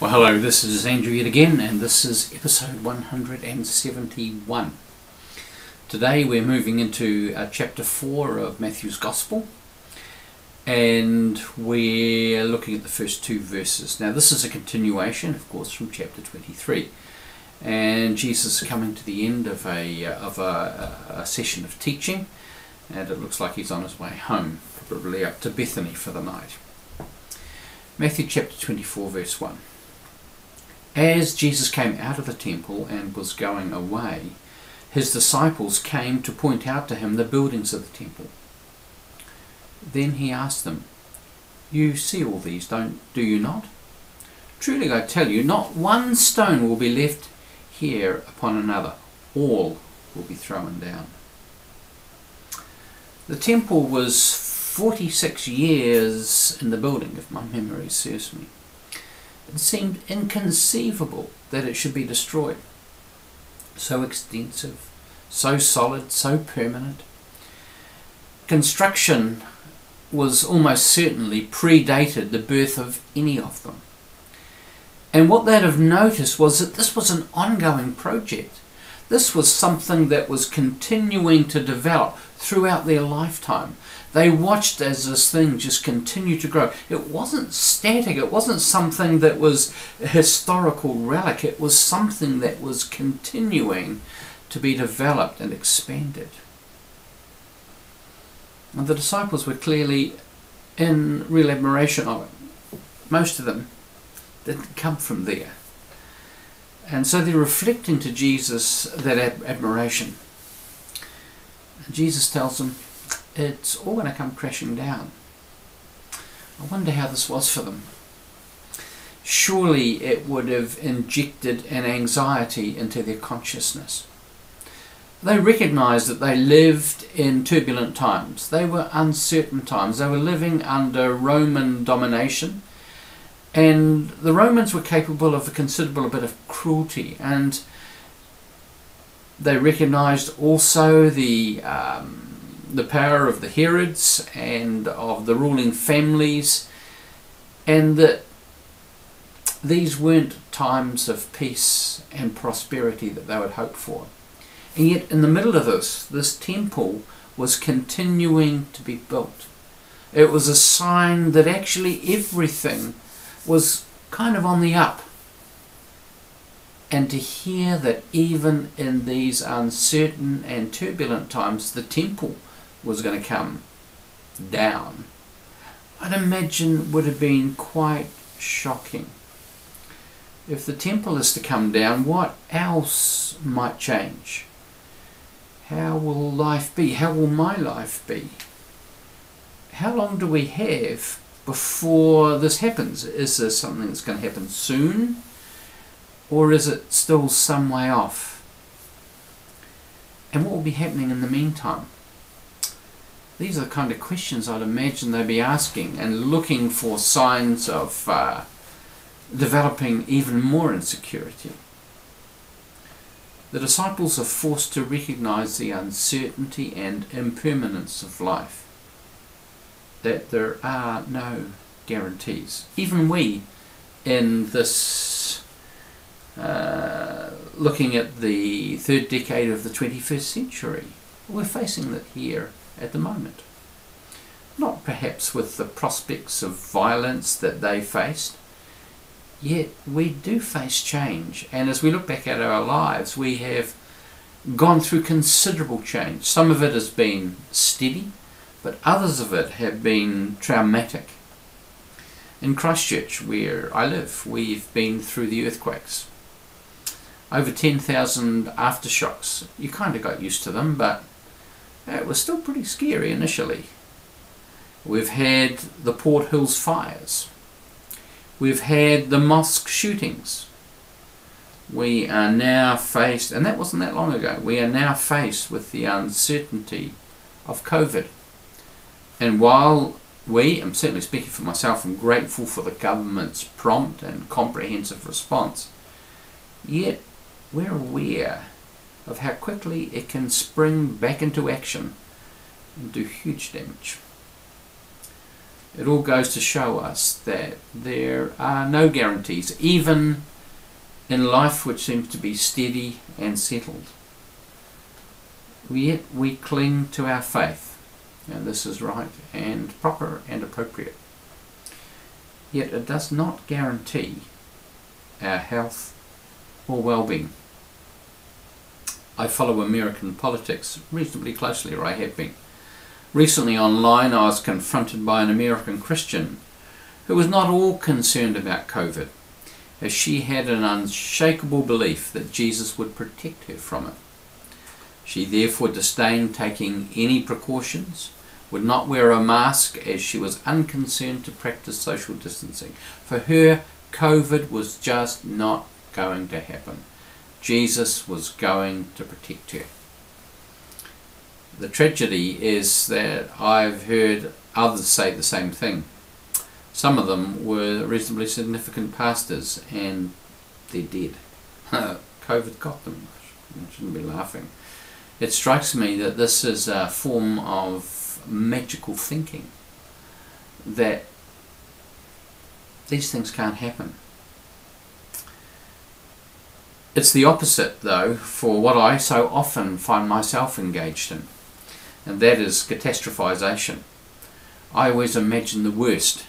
Well, hello, this is Andrew yet again, and this is episode 171. Today we're moving into chapter 4 of Matthew's Gospel, and we're looking at the first two verses. Now this is a continuation, of course, from chapter 23, and Jesus is coming to the end of a session of teaching, and it looks like he's on his way home, probably up to Bethany for the night. Matthew chapter 24 verse 1. As Jesus came out of the temple and was going away, his disciples came to point out to him the buildings of the temple. Then he asked them, "You see all these, do you not? Truly I tell you, not one stone will be left here upon another. All will be thrown down." The temple was 46 years in the building, if my memory serves me. It seemed inconceivable that it should be destroyed. So extensive, so solid, so permanent. Construction was almost certainly predated the birth of any of them. And what they'd have noticed was that this was an ongoing project. This was something that was continuing to develop throughout their lifetime. They watched as this thing just continued to grow. It wasn't static. It wasn't something that was a historical relic. It was something that was continuing to be developed and expanded. And the disciples were clearly in real admiration of it. Most of them didn't come from there. And so they're reflecting to Jesus that admiration. And Jesus tells them, it's all going to come crashing down. I wonder how this was for them. Surely it would have injected an anxiety into their consciousness. They recognized that they lived in turbulent times. They were uncertain times. They were living under Roman domination. And the Romans were capable of a considerable bit of cruelty. And they recognized also the power of the Herods and of the ruling families, and that these weren't times of peace and prosperity that they would hope for. And yet in the middle of this temple was continuing to be built. It was a sign that actually everything was kind of on the up. And to hear that even in these uncertain and turbulent times the temple was going to come down, I'd imagine would have been quite shocking. If the temple is to come down, what else might change? How will life be? How will my life be? How long do we have before this happens? Is this something that's going to happen soon? Or is it still some way off? And what will be happening in the meantime? These are the kind of questions I'd imagine they'd be asking and looking for signs of developing even more insecurity. The disciples are forced to recognize the uncertainty and impermanence of life, that there are no guarantees. Even we, in this looking at the third decade of the 21st century, we're facing that here at the moment. Not perhaps with the prospects of violence that they faced, yet we do face change. And as we look back at our lives, we have gone through considerable change. Some of it has been steady, but others of it have been traumatic. In Christchurch, where I live, we've been through the earthquakes. Over 10,000 aftershocks. You kind of got used to them, but it was still pretty scary initially. We've had the Port Hills fires. We've had the mosque shootings. We are now faced, and that wasn't that long ago, we are now faced with the uncertainty of COVID. And while I'm certainly speaking for myself, I'm grateful for the government's prompt and comprehensive response, yet we're aware of how quickly it can spring back into action and do huge damage. It all goes to show us that there are no guarantees, even in life which seems to be steady and settled. Yet we cling to our faith, and this is right and proper and appropriate. Yet it does not guarantee our health or well-being. I follow American politics reasonably closely, or I have been. Recently online I was confronted by an American Christian who was not all concerned about COVID, as she had an unshakable belief that Jesus would protect her from it. She therefore disdained taking any precautions, would not wear a mask, as she was unconcerned to practice social distancing. For her, COVID was just not going to happen. Jesus was going to protect her. The tragedy is that I've heard others say the same thing. Some of them were reasonably significant pastors, and they're dead. COVID got them. I shouldn't be laughing. It strikes me that this is a form of magical thinking, that these things can't happen. It's the opposite, though, for what I so often find myself engaged in, and that is catastrophisation. I always imagine the worst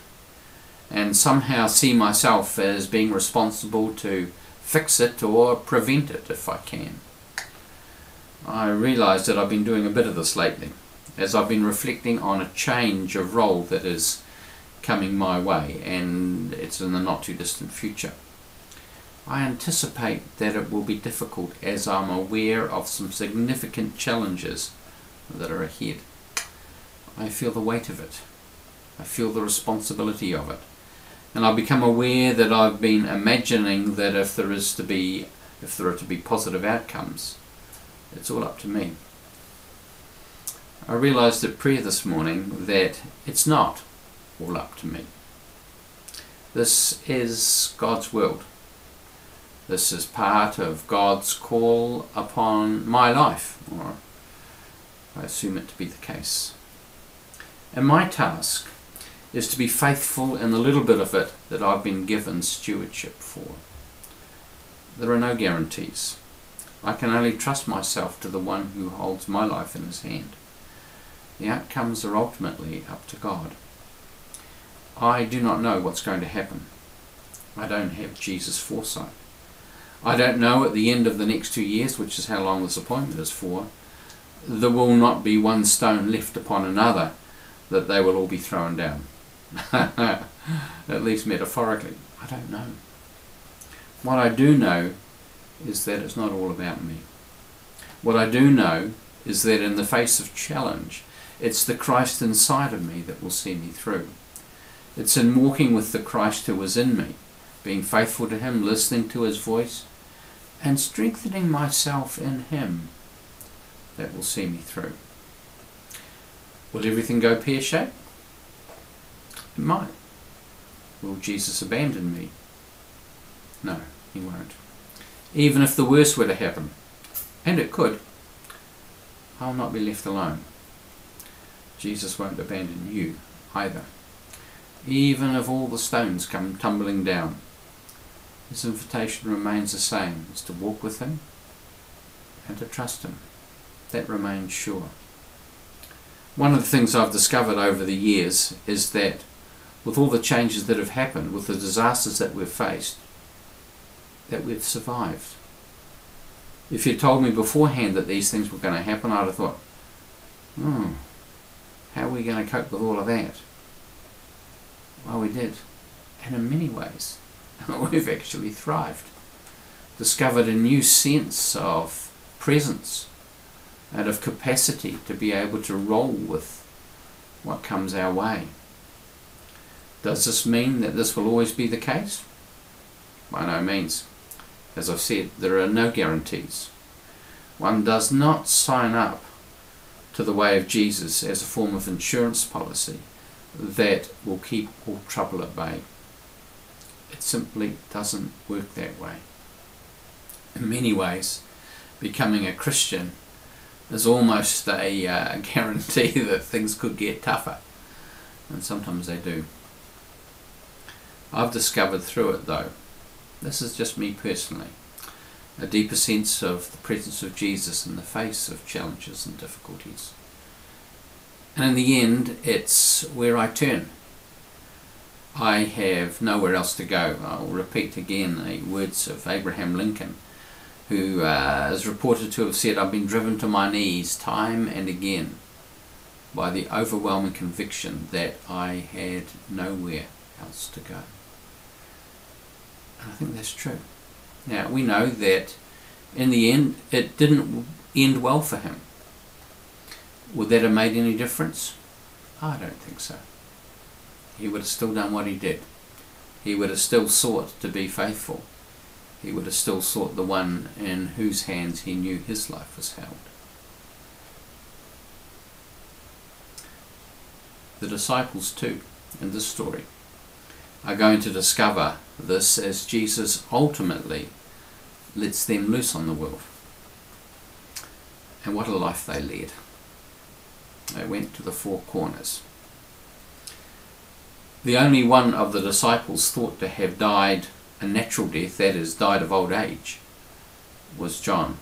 and somehow see myself as being responsible to fix it or prevent it if I can. I realise that I've been doing a bit of this lately, as I've been reflecting on a change of role that is coming my way, and it's in the not too distant future. I anticipate that it will be difficult, as I'm aware of some significant challenges that are ahead. I feel the weight of it. I feel the responsibility of it. And I've become aware that I've been imagining that if there are to be positive outcomes, it's all up to me. I realised at prayer this morning that it's not all up to me. This is God's world. This is part of God's call upon my life, or I assume it to be the case. And my task is to be faithful in the little bit of it that I've been given stewardship for. There are no guarantees. I can only trust myself to the one who holds my life in his hand. The outcomes are ultimately up to God. I do not know what's going to happen. I don't have Jesus' foresight. I don't know at the end of the next 2 years, which is how long this appointment is for, there will not be one stone left upon another that they will all be thrown down. At least metaphorically. I don't know. What I do know is that it's not all about me. What I do know is that in the face of challenge, it's the Christ inside of me that will see me through. It's in walking with the Christ who is in me, being faithful to him, listening to his voice, and strengthening myself in him that will see me through. Will everything go pear-shaped? It might. Will Jesus abandon me? No, he won't. Even if the worst were to happen, and it could, I'll not be left alone. Jesus won't abandon you either. Even if all the stones come tumbling down, his invitation remains the same, is to walk with him and to trust him. That remains sure. One of the things I've discovered over the years is that with all the changes that have happened, with the disasters that we've faced, that we've survived. If you told me beforehand that these things were going to happen, I'd have thought, how are we going to cope with all of that? Well, we did. And in many ways, we've actually thrived. Discovered a new sense of presence and of capacity to be able to roll with what comes our way. Does this mean that this will always be the case? By no means. As I've said, there are no guarantees. One does not sign up to the way of Jesus as a form of insurance policy that will keep all trouble at bay. It simply doesn't work that way. In many ways, becoming a Christian is almost a guarantee that things could get tougher. and sometimes they do. I've discovered through it, though, this is just me personally, a deeper sense of the presence of Jesus in the face of challenges and difficulties. And in the end, it's where I turn. I have nowhere else to go. I'll repeat again the words of Abraham Lincoln, who is reported to have said, "I've been driven to my knees time and again by the overwhelming conviction that I had nowhere else to go." And I think that's true. Now, we know that in the end, it didn't end well for him. Would that have made any difference? I don't think so. He would have still done what he did. He would have still sought to be faithful. He would have still sought the one in whose hands he knew his life was held. The disciples too, in this story, are going to discover this as Jesus ultimately lets them loose on the world. And what a life they led. They went to the four corners. The only one of the disciples thought to have died a natural death, that is, died of old age, was John.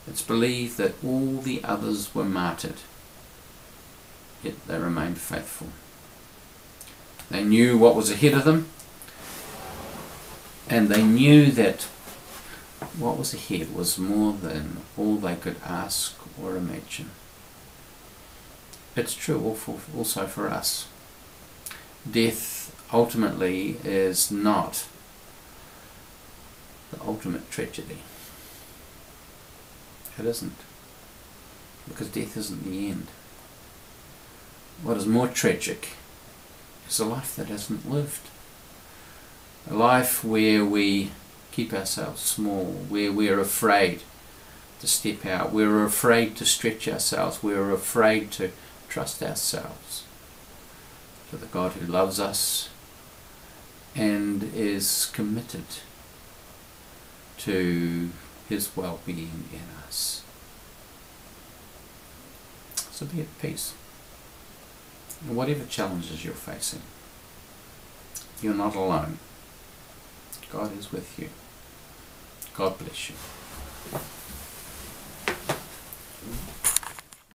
It's believed that all the others were martyred, yet they remained faithful. They knew what was ahead of them, and they knew that what was ahead was more than all they could ask or imagine. It's true also for us. Death ultimately is not the ultimate tragedy. It isn't, because death isn't the end. What is more tragic is a life that isn't lived. A life where we keep ourselves small, where we're afraid to step out, we're afraid to stretch ourselves, we're afraid to trust ourselves to the God who loves us and is committed to his well-being in us. So be at peace. And whatever challenges you're facing, you're not alone. God is with you. God bless you.